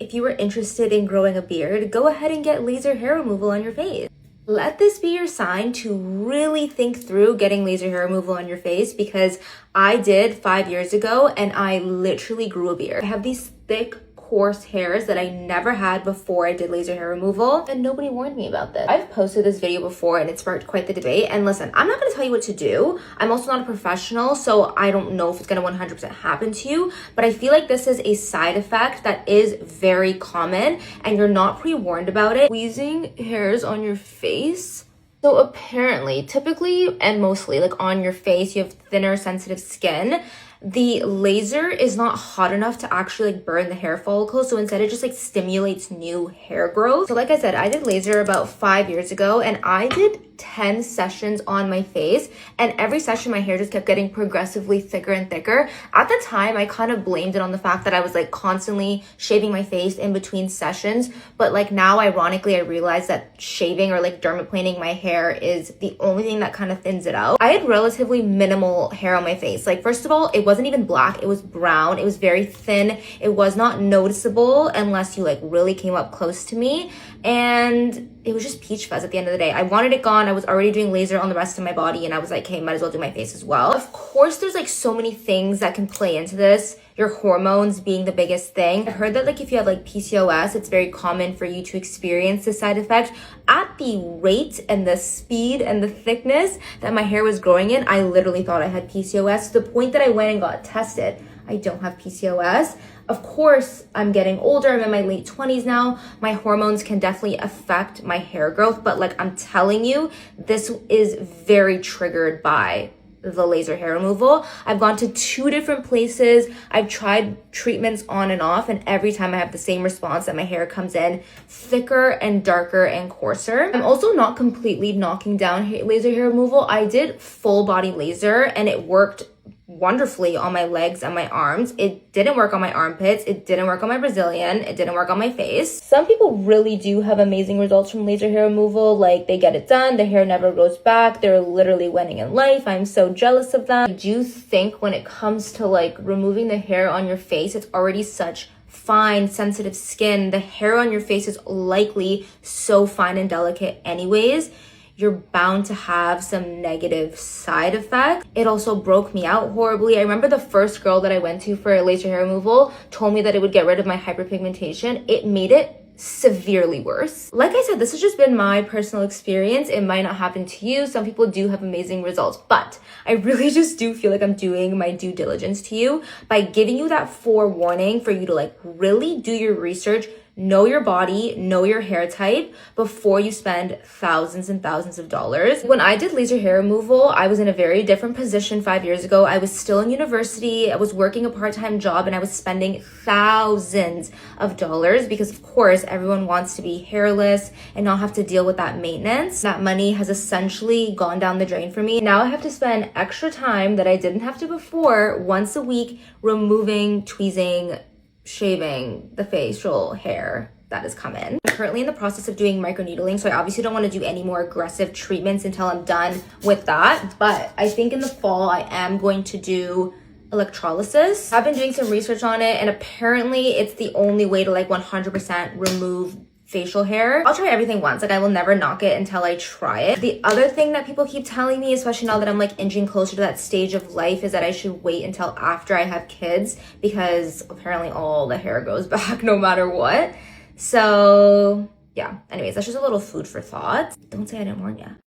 If you were interested in growing a beard, go ahead and get laser hair removal on your face. Let this be your sign to really think through getting laser hair removal on your face, because I did 5 years ago and I literally grew a beard. I have these thick, coarse hairs that I never had before I did laser hair removal, and nobody warned me about this. I've posted this video before and it sparked quite the debate. And listen, I'm not going to tell you what to do. I'm also not a professional, so I don't know if it's going to 100% happen to you, but I feel like this is a side effect that is very common and you're not pre-warned about it. Squeezing hairs on your face. So apparently, typically and mostly, like on your face, you have thinner, sensitive skin. The laser is not hot enough to actually like burn the hair follicles, so instead it just like stimulates new hair growth. So like I said, I did laser about 5 years ago and I did 10 sessions on my face, and every session my hair just kept getting progressively thicker and thicker. At the time, I kind of blamed it on the fact that I was like constantly shaving my face in between sessions, but like now ironically I realized that shaving or like dermaplaning my hair is the only thing that kind of thins it out. I had relatively minimal hair on my face. Like, first of all, it wasn't even black, it was brown, it was very thin, it was not noticeable unless you like really came up close to me, and it was just peach fuzz at the end of the day. I wanted it gone. I was already doing laser on the rest of my body and I was like, hey, might as well do my face as well. Of course, there's like so many things that can play into this, your hormones being the biggest thing. I've heard that like if you have like PCOS, it's very common for you to experience this side effect. At the rate and the speed and the thickness that my hair was growing in, I literally thought I had PCOS, to the point that I went and got tested. I don't have PCOS. Of course, I'm getting older. I'm in my late 20s now. My hormones can definitely affect my hair growth, but like I'm telling you, this is very triggered by the laser hair removal. I've gone to 2 different places. I've tried treatments on and off, and every time I have the same response, that my hair comes in thicker and darker and coarser. I'm also not completely knocking down laser hair removal. I did full body laser and it worked wonderfully on my legs and my arms. It didn't work on my armpits. It didn't work on my Brazilian. It didn't work on my face. Some people really do have amazing results from laser hair removal. Like, they get it done, the hair never grows back, they're literally winning in life. I'm so jealous of them. I do think when it comes to like removing the hair on your face, it's already such fine, sensitive skin. The hair on your face is likely so fine and delicate anyways. You're bound to have some negative side effects. It also broke me out horribly. I remember the first girl that I went to for laser hair removal told me that it would get rid of my hyperpigmentation. It made it severely worse. Like I said, this has just been my personal experience. It might not happen to you. Some people do have amazing results, but I really just do feel like I'm doing my due diligence to you by giving you that forewarning for you to like really do your research, know your body, know your hair type before you spend thousands and thousands of dollars. When I did laser hair removal, I was in a very different position 5 years ago. I was still in university. I was working a part-time job and I was spending thousands of dollars because of course everyone wants to be hairless and not have to deal with that maintenance. That money has essentially gone down the drain for me. Now I have to spend extra time that I didn't have to before, once a week, removing, tweezing, shaving the facial hair that has come in. I'm currently in the process of doing microneedling, so I obviously don't want to do any more aggressive treatments until I'm done with that. But I think in the fall, I am going to do electrolysis. I've been doing some research on it, and apparently it's the only way to like 100% remove facial hair. I'll try everything once. Like, I will never knock it until I try it. The other thing that people keep telling me, especially now that I'm like inching closer to that stage of life, is that I should wait until after I have kids because apparently all the hair grows back no matter what. So yeah, anyways, that's just a little food for thought. Don't say I didn't warn ya.